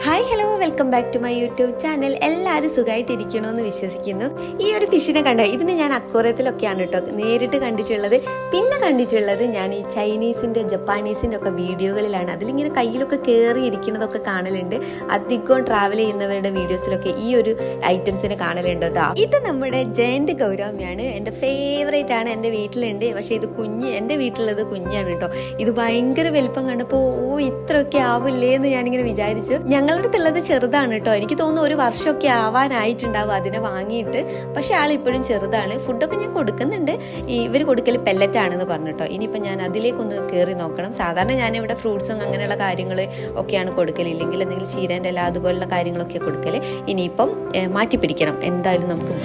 Hi hello welcome back to my YouTube channel. എല്ലാവരും സുഖമായിട്ടിരിക്കണമെന്ന് വിശ്വസിക്കുന്നു. ഈ ഒരു ഫിഷിനെ കണ്ടോ, ഇതിന് ഞാൻ അക്വേറിയത്തിലൊക്കെയാണ് കേട്ടോ നേരിട്ട് കണ്ടിട്ടുള്ളത്. പിന്നെ കണ്ടിട്ടുള്ളത് ഞാൻ ഈ ചൈനീസിൻ്റെ ജപ്പാനീസിൻ്റെ ഒക്കെ വീഡിയോകളിലാണ്. അതിലിങ്ങനെ കയ്യിലൊക്കെ കയറി ഇരിക്കുന്നതൊക്കെ കാണലുണ്ട്. അധികം ട്രാവൽ ചെയ്യുന്നവരുടെ വീഡിയോസിലൊക്കെ ഈ ഒരു ഐറ്റംസിനെ കാണലുണ്ട് കേട്ടോ. ഇത് നമ്മുടെ ജയന്റ് ഗൗരാമിയാണ്. എൻ്റെ ഫേവറേറ്റ് ആണ്. എൻ്റെ വീട്ടിലുണ്ട്. പക്ഷേ ഇത് എൻ്റെ വീട്ടിലുള്ളത് കുഞ്ഞാണ് കേട്ടോ. ഇത് ഭയങ്കര വലുപ്പം കണ്ടപ്പോൾ ഇത്രയൊക്കെ ആവില്ലേ എന്ന് ഞാനിങ്ങനെ വിചാരിച്ചു. ഞങ്ങളുടെ അടുത്തുള്ളത് ചെറുതാണ് കേട്ടോ. എനിക്ക് തോന്നുന്നു ഒരു വർഷമൊക്കെ ആവാനായിട്ടുണ്ടാവും അതിനെ വാങ്ങിയിട്ട്. പക്ഷെ ആൾ ഇപ്പോഴും ചെറുതാണ്. ഫുഡൊക്കെ ഞാൻ കൊടുക്കുന്നുണ്ട്. ഇവർ കൊടുക്കൽ പെല്ലറ്റാണെന്ന് പറഞ്ഞിട്ടോ. ഇനിയിപ്പോൾ ഞാൻ അതിലേക്കൊന്ന് കയറി നോക്കണം. സാധാരണ ഞാനിവിടെ ഫ്രൂട്ട്സും അങ്ങനെയുള്ള കാര്യങ്ങൾ ഒക്കെയാണ് കൊടുക്കൽ. ഇല്ലെങ്കിൽ എന്തെങ്കിലും ചീരൻ്റെ ഇല അതുപോലുള്ള കാര്യങ്ങളൊക്കെ കൊടുക്കൽ. ഇനിയിപ്പം മാറ്റിപ്പിടിക്കണം. എന്തായാലും നമുക്ക്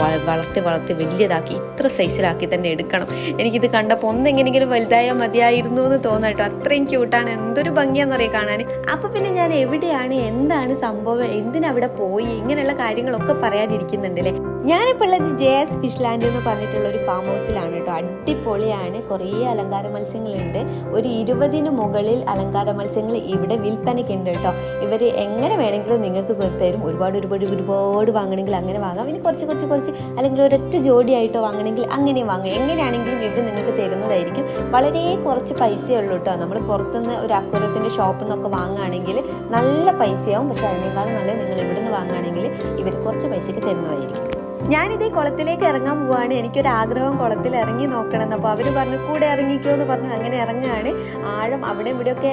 വളർത്തി വലിയതാക്കി ഇത്ര സൈസിലാക്കി തന്നെ എടുക്കണം. എനിക്കിത് കണ്ടപ്പോൾ ഒന്നെങ്ങനെയെങ്കിലും വലുതായാൽ മതിയായിരുന്നു എന്ന് തോന്നാട്ടോ. അത്രയും ക്യൂട്ടാണ്. എന്തൊരു ഭംഗിയാണെന്നറിയാം കാണാൻ. അപ്പോൾ പിന്നെ ഞാൻ എവിടെയാണ്, എന്താണ് സംഭവം, എന്തിനവിടെ പോയി, ഇങ്ങനെയുള്ള കാര്യങ്ങളൊക്കെ പറയാനിരിക്കുന്നുണ്ടല്ലേ. ഞാനിപ്പോൾ ഉള്ളത് JS ഫിഷ് ലാൻഡ് എന്ന് പറഞ്ഞിട്ടുള്ള ഒരു ഫാം ഹൗസിലാണ് കേട്ടോ. അടിപൊളിയാണ്. കുറേ അലങ്കാര മത്സ്യങ്ങളുണ്ട്. ഒരു 20ന് മുകളിൽ അലങ്കാര മത്സ്യങ്ങൾ ഇവിടെ വിൽപ്പനയ്ക്ക് ഉണ്ട് കേട്ടോ. ഇവർ എങ്ങനെ വേണമെങ്കിലും നിങ്ങൾക്ക് തരും. ഒരുപാട് വാങ്ങണമെങ്കിൽ അങ്ങനെ വാങ്ങാം. ഇനി കുറച്ച് അല്ലെങ്കിൽ ഒരൊറ്റ ജോഡിയായിട്ടോ വാങ്ങണമെങ്കിൽ അങ്ങനെ വാങ്ങാം. എങ്ങനെയാണെങ്കിലും ഇവർ നിങ്ങൾക്ക് തരുന്നതായിരിക്കും. വളരെ കുറച്ച് പൈസയേ ഉള്ളൂ കേട്ടോ. നമ്മൾ പുറത്തുനിന്ന് ഒരു അക്വേറിയത്തിൻ്റെ ഷോപ്പിൽ നിന്നൊക്കെ വാങ്ങുകയാണെങ്കിൽ നല്ല പൈസയാവും. പക്ഷെ അതിനേക്കാളും നല്ല നിങ്ങൾ ഇവിടുന്ന് വാങ്ങുകയാണെങ്കിൽ ഇവർ കുറച്ച് പൈസയ്ക്ക് തരുന്നതായിരിക്കും. ഞാനിതേ കുളത്തിലേക്ക് ഇറങ്ങാൻ പോവാണ്. എനിക്കൊരാഗ്രഹം കുളത്തിൽ ഇറങ്ങി നോക്കണം. അപ്പോൾ അവർ പറഞ്ഞു കൂടെ ഇറങ്ങിക്കോ എന്ന് പറഞ്ഞു. അങ്ങനെ ഇറങ്ങുകയാണ്. ആഴം അവിടെ ഇവിടെയൊക്കെ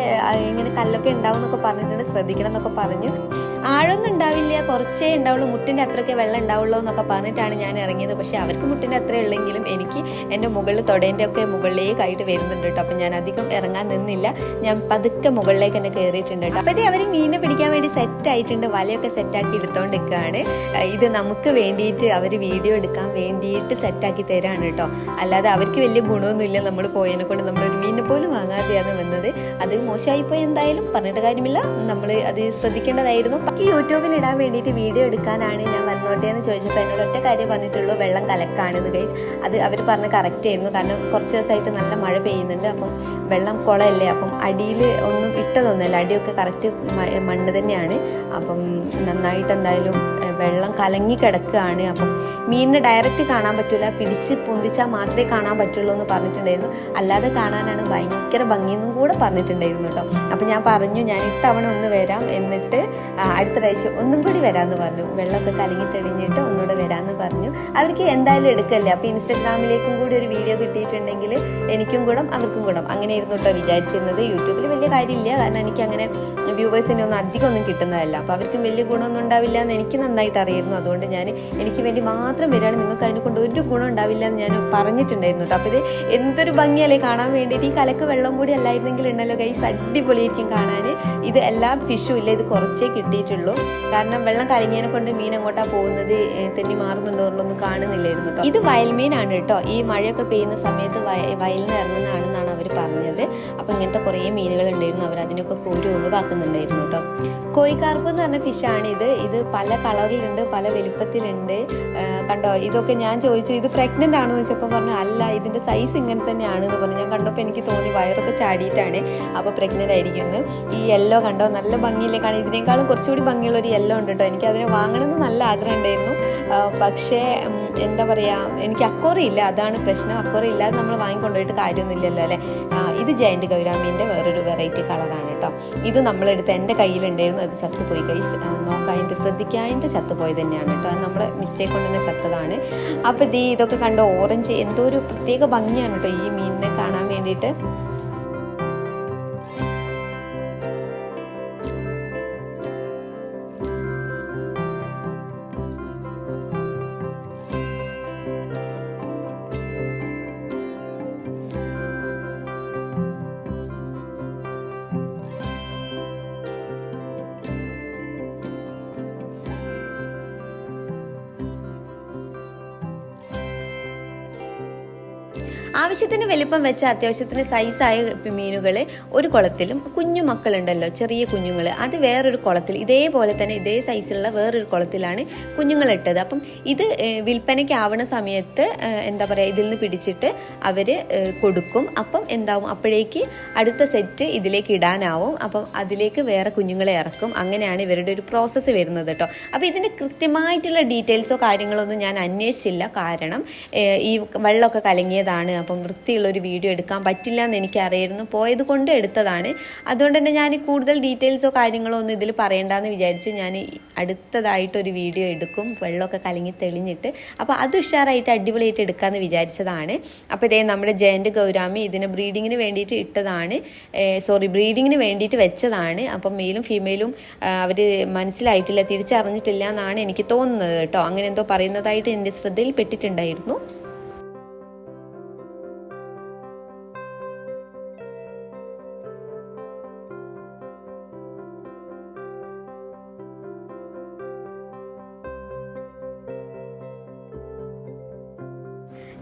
ഇങ്ങനെ കല്ലൊക്കെ ഉണ്ടാവും എന്നൊക്കെ പറഞ്ഞിട്ടുണ്ട്. ശ്രദ്ധിക്കണം എന്നൊക്കെ പറഞ്ഞു. ആഴമൊന്നും ഉണ്ടാവില്ല, കുറച്ചേ ഉണ്ടാവുള്ളൂ. മുട്ടിൻ്റെ അത്രയൊക്കെ വെള്ളം ഉണ്ടാവുള്ളൂ എന്നൊക്കെ പറഞ്ഞിട്ടാണ് ഞാൻ ഇറങ്ങിയത്. പക്ഷേ അവർക്ക് മുട്ടിൻ്റെ അത്ര ഉള്ളെങ്കിലും എനിക്ക് എൻ്റെ മുകളിൽ തൊടേൻ്റെ ഒക്കെ മുകളിലേക്കായിട്ട് വരുന്നുണ്ട് കേട്ടോ. അപ്പം ഞാൻ അധികം ഇറങ്ങാൻ നിന്നില്ല. ഞാൻ പതുക്കെ മുകളിലേക്ക് തന്നെ കയറിയിട്ടുണ്ട് കേട്ടോ. അപ്പോൾ അവർ മീനെ പിടിക്കാൻ വേണ്ടി സെറ്റായിട്ടുണ്ട്. വലയൊക്കെ സെറ്റാക്കി എടുത്തോണ്ട് നിൽക്കുകയാണ്. ഇത് നമുക്ക് വേണ്ടിയിട്ട് അവർ വീഡിയോ എടുക്കാൻ വേണ്ടിയിട്ട് സെറ്റാക്കി തരാണ് കേട്ടോ. അല്ലാതെ അവർക്ക് വലിയ ഗുണമൊന്നുമില്ല. നമ്മൾ പോയതിനെ കൊണ്ട് നമ്മളൊരു മീനിനെ പോലും വാങ്ങാതെയാണ് വന്നത്. അത് മോശമായിപ്പോയി. എന്തായാലും പറഞ്ഞിട്ട് കാര്യമില്ല. നമ്മൾ അത് ശ്രദ്ധിക്കേണ്ടതായിരുന്നു. ഈ യൂട്യൂബിൽ ഇടാൻ വേണ്ടിയിട്ട് വീഡിയോ എടുക്കാനാണ് ഞാൻ വന്നോട്ടെ എന്ന് ചോദിച്ചപ്പോൾ എന്നോട് ഒറ്റ കാര്യം പറഞ്ഞിട്ടുള്ളൂ, വെള്ളം കലക്കാണെന്ന് ഗൈസ്. അത് അവർ പറഞ്ഞ് കറക്റ്റ് ആയിരുന്നു. കാരണം കുറച്ച് ദിവസമായിട്ട് നല്ല മഴ പെയ്യുന്നുണ്ട്. അപ്പം വെള്ളം കുളമല്ലേ. അപ്പം അടിയിൽ ഒന്നും ഇട്ടതൊന്നുമല്ല. അടിയൊക്കെ കറക്റ്റ് മണ്ണ് തന്നെയാണ്. അപ്പം നന്നായിട്ട് എന്തായാലും വെള്ളം കലങ്ങി കിടക്കുകയാണ്. അപ്പം മീനിനെ ഡയറക്റ്റ് കാണാൻ പറ്റില്ല. പിടിച്ച് പൊന്തിച്ചാൽ മാത്രമേ കാണാൻ പറ്റുള്ളൂ എന്ന് പറഞ്ഞിട്ടുണ്ടായിരുന്നു. അല്ലാതെ കാണാനാണ് ഭയങ്കര ഭംഗിയെന്നും കൂടെ പറഞ്ഞിട്ടുണ്ടായിരുന്നു കേട്ടോ. അപ്പം ഞാൻ പറഞ്ഞു ഞാൻ ഇത്തവണ ഒന്ന് വരാം, എന്നിട്ട് അടുത്ത പ്രാവശ്യം ഒന്നും കൂടി വരാമെന്ന് പറഞ്ഞു. വെള്ളമൊക്കെ കലങ്ങി തെളിഞ്ഞിട്ട് ഒന്നുകൂടെ വരാമെന്ന് പറഞ്ഞു. അവർക്ക് എന്തായാലും എടുക്കല്ലേ. അപ്പോൾ ഇൻസ്റ്റഗ്രാമിലേക്കും കൂടി ഒരു വീഡിയോ കിട്ടിയിട്ടുണ്ടെങ്കിൽ എനിക്കും ഗുണം അവർക്കും ഗുണം. അങ്ങനെയായിരുന്നു കേട്ടോ വിചാരിച്ചിരുന്നത്. യൂട്യൂബിൽ വലിയ കാര്യമില്ല. കാരണം എനിക്ക് അങ്ങനെ വ്യൂവേഴ്സിനെ ഒന്നും അധികം ഒന്നും കിട്ടുന്നതല്ല. അപ്പോൾ അവർക്കും വലിയ ഗുണമൊന്നും ഉണ്ടാവില്ല എന്ന് എനിക്ക് നന്നായിട്ട് അറിയായിരുന്നു. അതുകൊണ്ട് എനിക്ക് വേണ്ടി മാത്രം വരികയാണ്. നിങ്ങൾക്ക് അതിനെ കൊണ്ട് ഒരു ഗുണം ഉണ്ടാവില്ല എന്ന് ഞാൻ പറഞ്ഞിട്ടുണ്ടായിരുന്നു കേട്ടോ. അപ്പോൾ ഇത് എന്തൊരു ഭംഗിയല്ലേ കാണാൻ വേണ്ടിയിട്ട്. ഈ കലക്ക് വെള്ളം കൂടി അല്ലായിരുന്നെങ്കിൽ ഉണ്ടല്ലോ ഗൈസ്, അടിപൊളിയായിരിക്കും കാണാൻ. ഇത് എല്ലാ ഫിഷും ഇല്ല, ഇത് കുറച്ചേ കിട്ടിയിട്ടുള്ളൂ. കാരണം വെള്ളം കലങ്ങിയതിനെ കൊണ്ട് മീൻ എങ്ങോട്ടാ പോകുന്നത്, തെന്നി മാറുന്നുണ്ടോ എന്നുള്ളൊന്നും കാണുന്നില്ലായിരുന്നു കേട്ടോ. ഇത് വയൽമീനാണ് കേട്ടോ. ഈ മഴയൊക്കെ പെയ്യുന്ന സമയത്ത് വയലിൽ നിന്ന് ഇറങ്ങുന്നതാണെന്നാണ് അവർ പറഞ്ഞത്. അപ്പോൾ ഇങ്ങനത്തെ കുറേ മീനുകൾ ഉണ്ടായിരുന്നു. അവർ അതിനൊക്കെ കോരി ഒഴിവാക്കുന്നുണ്ടായിരുന്നു കേട്ടോ. കോഴിക്കാർപ്പ് എന്ന് പറഞ്ഞ ഫിഷാണിത്. ഇത് പല കളറിലുണ്ട്, പല വലുപ്പത്തിലുണ്ട്. കണ്ടോ, ഇതൊക്കെ ഞാൻ ചോദിച്ചു ഇത് പ്രഗ്നൻ്റ് ആണെന്ന് ചോദിച്ചപ്പോൾ പറഞ്ഞു അല്ല, ഇതിൻ്റെ സൈസ് ഇങ്ങനെ തന്നെയാണെന്ന് പറഞ്ഞു. ഞാൻ കണ്ടപ്പോൾ എനിക്ക് തോന്നി വയറൊക്കെ ചാടിയിട്ടാണ്. അപ്പോൾ പ്രഗ്നൻ്റ് ആയിരിക്കുന്നു. ഈ യെല്ലോ കണ്ടോ, നല്ല ഭംഗിയില്ലേ കാണാൻ. ഇതിനേക്കാളും കുറച്ചുകൂടി ഭംഗിയുള്ളൊരു യെല്ലോ ഉണ്ട് കേട്ടോ. എനിക്ക് അതിനെ വാങ്ങണമെന്ന് നല്ല ആഗ്രഹം ഉണ്ടായിരുന്നു. പക്ഷേ എന്താ പറയുക, എനിക്ക് അക്വേറിയം ഇല്ല, അതാണ് പ്രശ്നം. അക്വേറിയം ഇല്ലാതെ നമ്മൾ വാങ്ങിക്കൊണ്ടുപോയിട്ട് കാര്യമൊന്നുമില്ലല്ലോ അല്ലേ. ഇത് ജയന്റ് ഗൗരാമീൻ്റെ വേറൊരു വെറൈറ്റി കളറാണ് കേട്ടോ. ഇത് നമ്മളെടുത്ത് എൻ്റെ കയ്യിലുണ്ടായിരുന്നു. അത് ചത്തുപോയി ഗൈസ്. നോക്കാനായിട്ട് ശ്രദ്ധിക്കാനായിട്ട് ചത്തുപോയി തന്നെയാണ് കേട്ടോ. അത് നമ്മുടെ മിസ്റ്റേക്ക് കൊണ്ട് തന്നെ ചത്തതാണ്. അപ്പോൾ ഇതൊക്കെ കണ്ടോ, ഓറഞ്ച് എന്തോ ഒരു പ്രത്യേക ഭംഗിയാണ് കേട്ടോ ഈ മീനിനെ കാണാൻ വേണ്ടിയിട്ട്. ആവശ്യത്തിന് വലിപ്പം വെച്ച അത്യാവശ്യത്തിന് സൈസായ മീനുകൾ ഒരു കുളത്തിലും, കുഞ്ഞു മക്കളുണ്ടല്ലോ ചെറിയ കുഞ്ഞുങ്ങൾ, അത് വേറൊരു കുളത്തിൽ, ഇതേപോലെ തന്നെ ഇതേ സൈസിലുള്ള വേറൊരു കുളത്തിലാണ് കുഞ്ഞുങ്ങൾ ഇട്ടത്. അപ്പം ഇത് വിൽപ്പനയ്ക്ക് ആവണ സമയത്ത് എന്താ പറയുക, ഇതിൽ നിന്ന് പിടിച്ചിട്ട് അവർ കൊടുക്കും. അപ്പം എന്താവും, അപ്പോഴേക്ക് അടുത്ത സെറ്റ് ഇതിലേക്ക് ഇടാനാവും. അപ്പം അതിലേക്ക് വേറെ കുഞ്ഞുങ്ങളെ ഇറക്കും. അങ്ങനെയാണ് ഇവരുടെ ഒരു പ്രോസസ്സ് വരുന്നത് കേട്ടോ. അപ്പോൾ ഇതിൻ്റെ കൃത്യമായിട്ടുള്ള ഡീറ്റെയിൽസോ കാര്യങ്ങളോ ഒന്നും ഞാൻ അന്വേഷിച്ചില്ല. കാരണം ഈ വെള്ളമൊക്കെ കലങ്ങിയതാണ്. അപ്പം വൃത്തിയുള്ളൊരു വീഡിയോ എടുക്കാൻ പറ്റില്ല എന്ന് എനിക്കറിയായിരുന്നു, പോയത് കൊണ്ട് എടുത്തതാണ്. അതുകൊണ്ട് തന്നെ ഞാൻ കൂടുതൽ ഡീറ്റെയിൽസോ കാര്യങ്ങളോ ഒന്നും ഇതിൽ പറയേണ്ടെന്ന് വിചാരിച്ചു. ഞാൻ അടുത്തതായിട്ടൊരു വീഡിയോ എടുക്കും, വെള്ളമൊക്കെ കലങ്ങി തെളിഞ്ഞിട്ട്. അപ്പോൾ അത് ഉഷാറായിട്ട് അടിപൊളിയായിട്ട് എടുക്കാമെന്ന് വിചാരിച്ചതാണ്. അപ്പോൾ ഇതേ നമ്മുടെ ജയന്റ് ഗൗരാമി ഇതിനെ ബ്രീഡിങ്ങിന് വേണ്ടിയിട്ട് ഇട്ടതാണ്, ബ്രീഡിങ്ങിന് വേണ്ടിയിട്ട് വെച്ചതാണ്. അപ്പം മെയിലും ഫീമെയിലും അവർ മനസ്സിലായിട്ടില്ല, തിരിച്ചറിഞ്ഞിട്ടില്ല എന്നാണ് എനിക്ക് തോന്നുന്നത് കേട്ടോ. അങ്ങനെ എന്തോ പറയുന്നതായിട്ട് എൻ്റെ ശ്രദ്ധയിൽ പെട്ടിട്ടുണ്ടായിരുന്നു.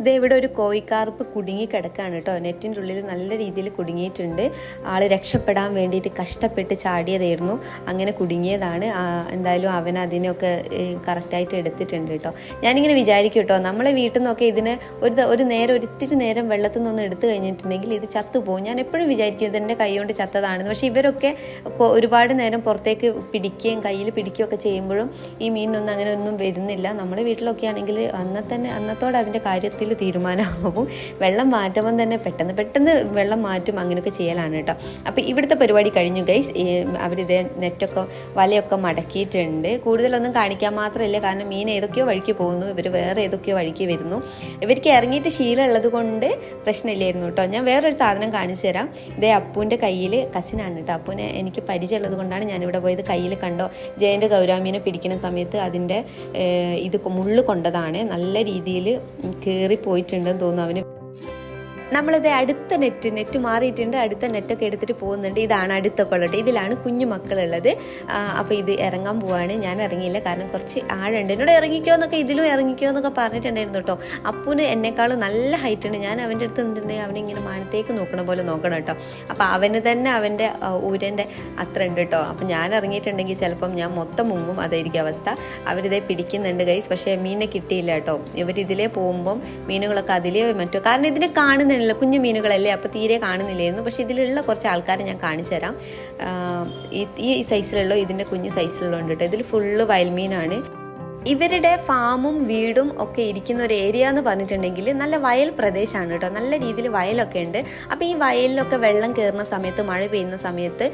ഇത് ഇവിടെ ഒരു കോഴിക്കാർപ്പ് കുടുങ്ങി കിടക്കുകയാണ് കേട്ടോ. നെറ്റിൻ്റെ ഉള്ളിൽ നല്ല രീതിയിൽ കുടുങ്ങിയിട്ടുണ്ട്. ആൾ രക്ഷപ്പെടാൻ വേണ്ടിയിട്ട് കഷ്ടപ്പെട്ട് ചാടിയതായിരുന്നു, അങ്ങനെ കുടുങ്ങിയതാണ്. എന്തായാലും അവൻ അതിനൊക്കെ കറക്റ്റായിട്ട് എടുത്തിട്ടുണ്ട് കേട്ടോ. ഞാനിങ്ങനെ വിചാരിക്കും കേട്ടോ, നമ്മളെ വീട്ടിൽ നിന്നൊക്കെ ഇതിന് ഒരിത്തിരി നേരം വെള്ളത്തിൽ നിന്നൊന്ന് എടുത്തു കഴിഞ്ഞിട്ടുണ്ടെങ്കിൽ ഇത് ചത്തുപോകും. ഞാൻ എപ്പോഴും വിചാരിക്കും ഇതെൻ്റെ കൈ കൊണ്ട് ചത്തതാണെന്ന്. പക്ഷേ ഇവരൊക്കെ ഒരുപാട് നേരം പുറത്തേക്ക് പിടിക്കുകയും കയ്യിൽ പിടിക്കുകയൊക്കെ ചെയ്യുമ്പോഴും ഈ മീനിനൊന്നും അങ്ങനെ ഒന്നും വരുന്നില്ല. നമ്മുടെ വീട്ടിലൊക്കെ ആണെങ്കിൽ അന്നത്തോടെ അതിൻ്റെ കാര്യത്തിൽ തീരുമാനമാകും. വെള്ളം മാറ്റുമ്പം തന്നെ പെട്ടെന്ന് വെള്ളം മാറ്റും, അങ്ങനെയൊക്കെ ചെയ്യലാണ് കേട്ടോ. അപ്പോൾ ഇവിടുത്തെ പരിപാടി കഴിഞ്ഞു ഗൈസ്. അവരിത് നെറ്റൊക്കെ വലയൊക്കെ മടക്കിയിട്ടുണ്ട്. കൂടുതലൊന്നും കാണിക്കാൻ മാത്രമല്ല, കാരണം മീൻ ഏതൊക്കെയോ വഴിക്ക് പോകുന്നു, ഇവർ വേറെ ഏതൊക്കെയോ വഴിക്ക് വരുന്നു. ഇവർക്ക് ഇറങ്ങിയിട്ട് ശീലമുള്ളത് കൊണ്ട് പ്രശ്നമില്ലായിരുന്നു കേട്ടോ. ഞാൻ വേറൊരു സാധനം കാണിച്ചു തരാം. ഇതേ അപ്പൂൻ്റെ കയ്യിൽ, കസിനാണ് കേട്ടോ, അപ്പൂനെ എനിക്ക് പരിചയമുള്ളത് കൊണ്ടാണ് ഞാനിവിടെ പോയത്. കയ്യിൽ കണ്ടോ, ജയൻ്റെ ഗൗരാമീനെ പിടിക്കുന്ന സമയത്ത് അതിൻ്റെ ഇത് മുള്ളു കൊണ്ടതാണ്. നല്ല രീതിയിൽ പോയിട്ടുണ്ടെന്ന് തോന്നുന്നു അവന്. നമ്മളിത് അടുത്ത നെറ്റ് മാറിയിട്ടുണ്ട്, അടുത്ത നെറ്റൊക്കെ എടുത്തിട്ട് പോകുന്നുണ്ട്. ഇതാണ് അടുത്ത കൊള്ളട്ടെ, ഇതിലാണ് കുഞ്ഞു മക്കളുള്ളത്. അപ്പോൾ ഇത് ഇറങ്ങാൻ പോവാണ്. ഞാൻ ഇറങ്ങിയില്ല, കാരണം കുറച്ച് ആഴുണ്ട്. എന്നോട് ഇറങ്ങിക്കോ എന്നൊക്കെ പറഞ്ഞിട്ടുണ്ടായിരുന്നു കേട്ടോ. അപ്പൂന് എന്നെക്കാളും നല്ല ഹൈറ്റ് ഉണ്ട്. ഞാൻ അവൻ്റെ അടുത്ത് നിന്നിട്ടുണ്ടെങ്കിൽ അവനിങ്ങനെ മാനത്തേക്ക് നോക്കണ പോലെ നോക്കണം കേട്ടോ. അപ്പോൾ അവന് തന്നെ അവൻ്റെ ഊരൻ്റെ അത്ര ഉണ്ട് കേട്ടോ. അപ്പോൾ ഞാൻ ഇറങ്ങിയിട്ടുണ്ടെങ്കിൽ ചിലപ്പം ഞാൻ മൊത്തം മുങ്ങും, അതായിരിക്കും അവസ്ഥ. അവരിതേ പിടിക്കുന്നുണ്ട് ഗൈസ്, പക്ഷേ മീനെ കിട്ടിയില്ല കേട്ടോ. ഇവരിതിലേ പോകുമ്പം മീനുകളൊക്കെ അതിലേ മറ്റോ, കാരണം ഇതിനെ കാണുന്ന കുഞ്ഞു മീനുകളല്ലേ, അപ്പോൾ തീരെ കാണുന്നില്ലായിരുന്നു. പക്ഷേ ഇതിലുള്ള കുറച്ച് ആൾക്കാരെ ഞാൻ കാണിച്ചു തരാം. ഈ സൈസിലുള്ള, ഇതിൻ്റെ കുഞ്ഞു സൈസിലുള്ള ഉണ്ട് കേട്ടോ. ഇതിൽ ഫുള്ള് വയൽമീനാണ്. ഇവരുടെ ഫാമും വീടും ഒക്കെ ഇരിക്കുന്ന ഒരു ഏരിയ എന്ന് പറഞ്ഞിട്ടുണ്ടെങ്കിൽ നല്ല വയൽ പ്രദേശമാണ് കേട്ടോ. നല്ല രീതിയിൽ വയലൊക്കെ ഉണ്ട്. അപ്പോൾ ഈ വയലിലൊക്കെ വെള്ളം കയറുന്ന സമയത്ത്, മഴ പെയ്യുന്ന സമയത്ത്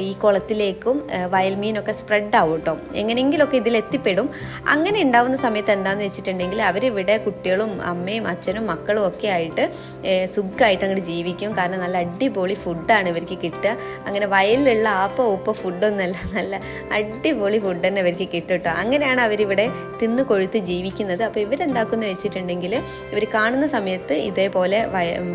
ഈ കുളത്തിലേക്കും വയൽമീനൊക്കെ സ്പ്രെഡ് ആവും കേട്ടോ. എങ്ങനെയെങ്കിലുമൊക്കെ ഇതിലെത്തിപ്പെടും. അങ്ങനെ ഉണ്ടാവുന്ന സമയത്ത് എന്താണെന്ന് വെച്ചിട്ടുണ്ടെങ്കിൽ അവരിവിടെ കുട്ടികളും അമ്മയും അച്ഛനും മക്കളും ഒക്കെ ആയിട്ട് സുഖമായിട്ട് അങ്ങോട്ട് ജീവിക്കും. കാരണം നല്ല അടിപൊളി ഫുഡാണ് ഇവർക്ക് കിട്ടുക. അങ്ങനെ വയലിലുള്ള ഉപ്പ ഫുഡൊന്നുമല്ല, നല്ല അടിപൊളി ഫുഡ് തന്നെ ഇവർക്ക് കിട്ടും കേട്ടോ. അങ്ങനെയാണ് അവരിവിടെ തിന്ന് കൊഴുത്ത് ജീവിക്കുന്നത്. അപ്പോൾ ഇവരെന്താക്കുന്ന വെച്ചിട്ടുണ്ടെങ്കിൽ ഇവർ കാണുന്ന സമയത്ത് ഇതേപോലെ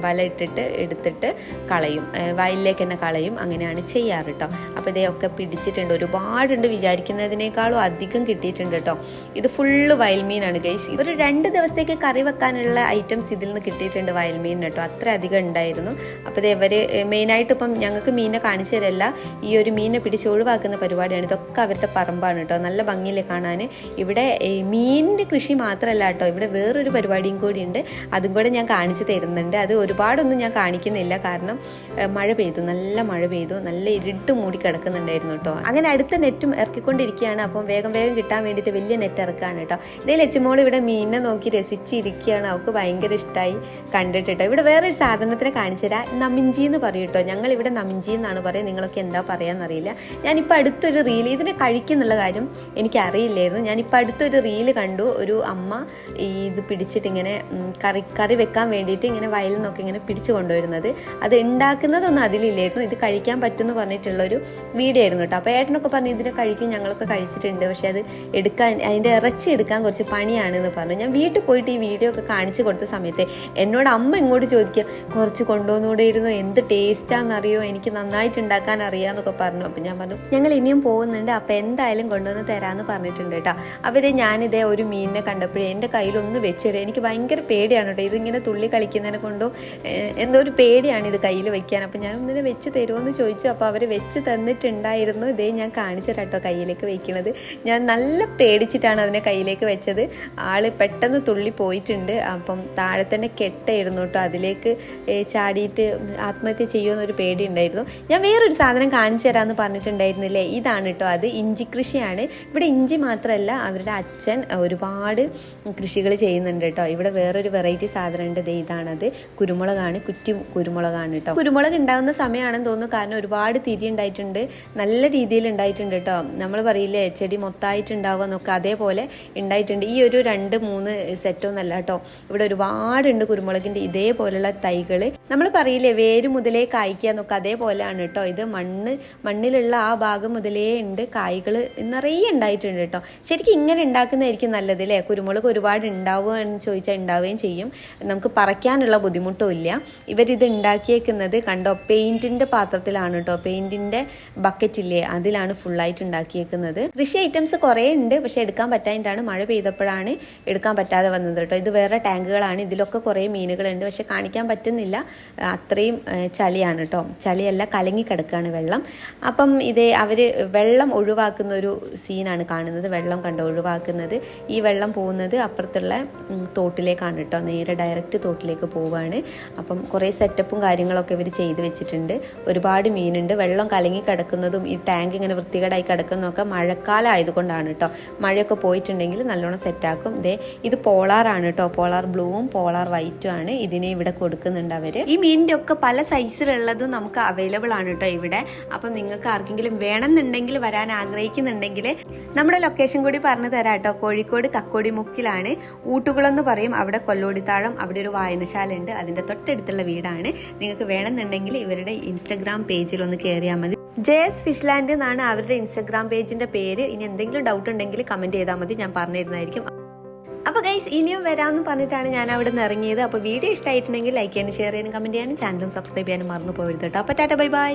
വല ഇട്ടിട്ട് എടുത്തിട്ട് കളയും, വയലിലേക്ക് തന്നെ കളയും. അങ്ങനെയാണ് ചെയ്യാറ് കേട്ടോ. അപ്പോൾ ഇതൊക്കെ പിടിച്ചിട്ടുണ്ട്, ഒരുപാടുണ്ട്, വിചാരിക്കുന്നതിനേക്കാളും അധികം കിട്ടിയിട്ടുണ്ട് കേട്ടോ. ഇത് ഫുള്ള് വയൽമീനാണ് ഗൈസ്. ഒരു 2 ദിവസത്തേക്ക് കറി വെക്കാനുള്ള ഐറ്റംസ് ഇതിൽ നിന്ന് കിട്ടിയിട്ടുണ്ട് വയൽമീൻ കേട്ടോ. അത്ര അധികം ഉണ്ടായിരുന്നു. അപ്പോൾ ഇവർ മെയിനായിട്ട് ഇപ്പം ഞങ്ങൾക്ക് മീനെ കാണിച്ചു തരല്ല, ഈ ഒരു മീനെ പിടിച്ച് ഒഴിവാക്കുന്ന പരിപാടിയാണ്. ഇതൊക്കെ അവരുടെ പറമ്പാണ് കേട്ടോ. നല്ല ഭംഗിയില്ലേ കാണാൻ. ഇവിടെ മീനിൻ്റെ കൃഷി മാത്രമല്ല കേട്ടോ, ഇവിടെ വേറൊരു പരിപാടിയും കൂടി ഉണ്ട്. അതും കൂടെ ഞാൻ കാണിച്ചു തരുന്നുണ്ട്. അത് ഒരുപാടൊന്നും ഞാൻ കാണിക്കുന്നില്ല, കാരണം മഴ പെയ്തു, നല്ല മഴ പെയ്തു, നല്ല ഇരുട്ട് മൂടി കിടക്കുന്നുണ്ടായിരുന്നു കേട്ടോ. അങ്ങനെ അടുത്ത നെറ്റും ഇറക്കിക്കൊണ്ടിരിക്കുകയാണ്. അപ്പം വേഗം കിട്ടാൻ വേണ്ടിയിട്ട് വലിയ നെറ്റ് ഇറക്കുകയാണ് കേട്ടോ. ഇതേ ലച്ചുമോൾ ഇവിടെ മീനിനെ നോക്കി രസിച്ചിരിക്കുകയാണ്. അവൾക്ക് ഭയങ്കര ഇഷ്ടമായി കണ്ടിട്ടോ. ഇവിടെ വേറൊരു സാധനത്തിനെ കാണിച്ചു തരാം. നമിഞ്ചി എന്ന് പറയും കേട്ടോ. ഞങ്ങൾ ഇവിടെ നമിഞ്ചി എന്നാണ് പറയുക, നിങ്ങളൊക്കെ എന്താ പറയാന്നറിയില്ല. ഞാനിപ്പോൾ അടുത്തൊരു റീൽ ഇതിനെ കഴിക്കുന്നുള്ള കാര്യം എനിക്കറിയില്ലായിരുന്നു. ഞാനിപ്പോൾ അടുത്തൊരു റീല് കണ്ടു. ഒരു അമ്മ ഇത് പിടിച്ചിട്ട് ഇങ്ങനെ കറി വെക്കാൻ വേണ്ടിയിട്ട് ഇങ്ങനെ വയലിൽ നിന്നൊക്കെ ഇങ്ങനെ പിടിച്ചു കൊണ്ടുവരുന്നത്. അത് ഉണ്ടാക്കുന്നതൊന്നും അതിലില്ലായിരുന്നു. ഇത് കഴിക്കാൻ പറ്റുമെന്ന് പറഞ്ഞിട്ടുള്ളൊരു വീഡിയോ ആയിരുന്നു കേട്ടോ. അപ്പോൾ ഏട്ടനൊക്കെ പറഞ്ഞു ഇതിനെ കഴിക്കും, ഞങ്ങളൊക്കെ കഴിച്ചിട്ടുണ്ട്, പക്ഷെ അത് അതിൻ്റെ ഇറച്ചി എടുക്കാൻ കുറച്ച് പണിയാണെന്ന് പറഞ്ഞു. ഞാൻ വീട്ടിൽ പോയിട്ട് ഈ വീഡിയോ ഒക്കെ കാണിച്ചു കൊടുത്ത സമയത്ത് എന്നോട് അമ്മ ഇങ്ങോട്ട് ചോദിക്കുക, കുറച്ച് കൊണ്ടുവന്നുകൂടെ ഇരുന്നു, എന്ത് ടേസ്റ്റാണെന്നറിയോ, എനിക്ക് നന്നായിട്ട് ഉണ്ടാക്കാൻ അറിയാമെന്നൊക്കെ പറഞ്ഞു. അപ്പം ഞാൻ പറഞ്ഞു ഞങ്ങൾ ഇനിയും പോകുന്നുണ്ട്, അപ്പം എന്തായാലും കൊണ്ടുവന്ന് തരാമെന്ന് പറഞ്ഞിട്ടുണ്ട് കേട്ടോ. അപ്പോൾ ഇത് ഞാനിതേ ഒരു മീനിനെ കണ്ടപ്പോഴേ എൻ്റെ കയ്യിലൊന്ന് വെച്ചത് എനിക്ക് ഭയങ്കര പേടിയാണ് കേട്ടോ. ഇതിങ്ങനെ തുള്ളി കളിക്കുന്നതിനെ കൊണ്ടും എന്തോ ഒരു പേടിയാണ് ഇത് കയ്യിൽ വെക്കാൻ. അപ്പം ഞാൻ ഒന്നിനെ വെച്ച് തരുമോ എന്ന് ചോദിച്ചു. അപ്പോൾ അവർ വെച്ച് തന്നിട്ടുണ്ടായിരുന്നു. ഇതേ ഞാൻ കാണിച്ചു കേട്ടോ കയ്യിലേക്ക് വെക്കുന്നത്. ഞാൻ നല്ല പേടിച്ചിട്ടാണ് അതിനെ കയ്യിലേക്ക് വെച്ചത്. ആള് പെട്ടെന്ന് തുള്ളി പോയിട്ടുണ്ട്. അപ്പം താഴെ തന്നെ കെട്ടായിരുന്നു കേട്ടോ. അതിലേക്ക് ചാടിയിട്ട് ആത്മഹത്യ ചെയ്യുമെന്നൊരു പേടി ഉണ്ടായിരുന്നു. ഞാൻ വേറൊരു സാധനം കാണിച്ചു തരാമെന്ന് പറഞ്ഞിട്ടുണ്ടായിരുന്നില്ലേ, ഇതാണ് കേട്ടോ. അത് ഇഞ്ചി കൃഷിയാണ്. ഇവിടെ ഇഞ്ചി മാത്രമല്ല, അവരുടെ അച്ഛൻ ഒരുപാട് കൃഷികൾ ചെയ്യുന്നുണ്ട് കേട്ടോ. ഇവിടെ വേറൊരു വെറൈറ്റി സാധനം ഉണ്ട്. ഇതാണത്, കുരുമുളകാണ്. കുറ്റി കുരുമുളകാണ് കേട്ടോ. കുരുമുളക് ഉണ്ടാകുന്ന സമയമാണെന്ന് തോന്നുന്നു. കാരണം ഒരുപാട് തിരി ഉണ്ടായിട്ടുണ്ട്, നല്ല രീതിയിൽ ഉണ്ടായിട്ടുണ്ട് കേട്ടോ. നമ്മൾ പറയില്ലേ ചെടി മൊത്തമായിട്ട് ഉണ്ടാവുക എന്നൊക്കെ, അതേപോലെ ഉണ്ടായിട്ടുണ്ട്. ഈ ഒരു 2-3 സെറ്റൊന്നല്ല കേട്ടോ. ഇവിടെ ഒരുപാടുണ്ട് കുരുമുളകിൻ്റെ ഇതേപോലുള്ള തൈകൾ. നമ്മൾ പറയില്ലേ വേര് മുതലേ കായ്ക്കുക എന്നൊക്കെ, അതേപോലെയാണ് കേട്ടോ. ഇത് മണ്ണിലുള്ള ആ ഭാഗം മുതലേ ഉണ്ട്. കായ്കൾ നിറയെ ഉണ്ടായിട്ടുണ്ട് കേട്ടോ. ശരിക്കും ഇങ്ങനെ ഉണ്ടാക്കുന്നതായിരിക്കും നല്ലത് അല്ലേ. കുരുമുളക് ഒരുപാട് ഉണ്ടാവുക എന്ന് ചോദിച്ചാൽ ഉണ്ടാവുകയും ചെയ്യും. നമുക്ക് പറിക്കാനുള്ള ബുദ്ധിമുട്ടും ഇല്ല. ഇവരിത് ഉണ്ടാക്കിയേക്കുന്നത് കണ്ടോ, പെയിന്റിന്റെ പാത്രത്തിലാണ് കേട്ടോ. പെയിന്റിന്റെ ബക്കറ്റില്ലേ, അതിലാണ് ഫുള്ളായിട്ട് ഉണ്ടാക്കിയേക്കുന്നത്. കൃഷി ഐറ്റംസ് കുറേ ഉണ്ട്, പക്ഷെ എടുക്കാൻ പറ്റായിട്ടാണ്. മഴ പെയ്തപ്പോഴാണ് എടുക്കാൻ പറ്റാതെ വന്നത് കേട്ടോ. ഇത് വേറെ ടാങ്കുകളാണ്. ഇതിലൊക്കെ കുറേ മീനുകളുണ്ട്, പക്ഷെ കാണിക്കാൻ പറ്റുന്നില്ല, അത്രയും ചളിയാണ് കേട്ടോ. ചളിയല്ല, കലങ്ങി കിടക്കുകയാണ് വെള്ളം. അപ്പം ഇതേ അവർ വെള്ളം ഒഴിവാക്കുന്ന ഒരു സീനാണ് കാണുന്നത്. വെള്ളം കണ്ടോ ഒഴിവാക്കുന്നത്. ഈ വെള്ളം പോകുന്നത് അപ്പുറത്തുള്ള തോട്ടിലേക്കാണ് കേട്ടോ. നേരെ ഡയറക്റ്റ് തോട്ടിലേക്ക് പോവുകയാണ്. അപ്പം കുറേ സെറ്റപ്പും കാര്യങ്ങളൊക്കെ ഇവർ ചെയ്ത് വെച്ചിട്ടുണ്ട്. ഒരുപാട് മീനുണ്ട്. വെള്ളം കലങ്ങി കിടക്കുന്നതും ഈ ടാങ്ക് ഇങ്ങനെ വൃത്തികേടായി കിടക്കുന്നതൊക്കെ മഴക്കാലം ആയതുകൊണ്ടാണ് കേട്ടോ. മഴയൊക്കെ പോയിട്ടുണ്ടെങ്കിൽ നല്ലോണം സെറ്റാക്കും. ഇത് പോളാറാണ് കേട്ടോ. പോളാർ ബ്ലൂവും പോളാർ വൈറ്റും ആണ് ഇതിനെ ഇവിടെ കൊടുക്കുന്നുണ്ട് അവർ. ഈ മീനിൻ്റെ ഒക്കെ പല സൈസിലുള്ളതും നമുക്ക് അവൈലബിൾ ആണ് കേട്ടോ ഇവിടെ. അപ്പം നിങ്ങൾക്ക് ആർക്കെങ്കിലും വേണമെന്നുണ്ടെങ്കിൽ, വരാൻ ആഗ്രഹിക്കുന്നുണ്ടെങ്കിൽ നമ്മുടെ ലൊക്കേഷൻ കൂടി പറഞ്ഞു തരാം കേട്ടോ. കോഴിക്കോട് കക്കോടിമുക്കിലാണ്, ഊട്ടുകുളെന്ന് പറയും. അവിടെ കൊല്ലോടിത്താഴം, അവിടെ ഒരു വായനശാല ഉണ്ട്. അതിൻ്റെ തൊട്ടടുത്തുള്ള വീടാണ്. നിങ്ങൾക്ക് വേണമെന്നുണ്ടെങ്കിൽ ഇവരുടെ ഇൻസ്റ്റഗ്രാം പേജിൽ ഒന്ന് കയറിയാൽ മതി. JS ഫിഷ്ലാൻഡ് എന്നാണ് അവരുടെ ഇൻസ്റ്റഗ്രാം പേജിന്റെ പേര്. ഇനി എന്തെങ്കിലും ഡൗട്ട് ഉണ്ടെങ്കിൽ കമന്റ് ചെയ്താൽ മതി, ഞാൻ പറഞ്ഞു തരുന്നതായിരിക്കും. അപ്പോൾ ഗൈസ്, ഇനിയും വരാമെന്ന് പറഞ്ഞിട്ടാണ് ഞാൻ അവിടെ നിന്ന് ഇറങ്ങിയത്. അപ്പോൾ വീഡിയോ ഇഷ്ടമായിട്ടുണ്ടെങ്കിൽ ലൈക്ക് ചെയ്യാനും ഷെയർ ചെയ്യാനും കമന്റ് ചെയ്യാനും ചാനലും സബ്സ്ക്രൈബ് ചെയ്യാനും മറന്നു പോകരുത് കേട്ടോ. അപ്പോൾ ടാറ്റ ബൈ ബൈ.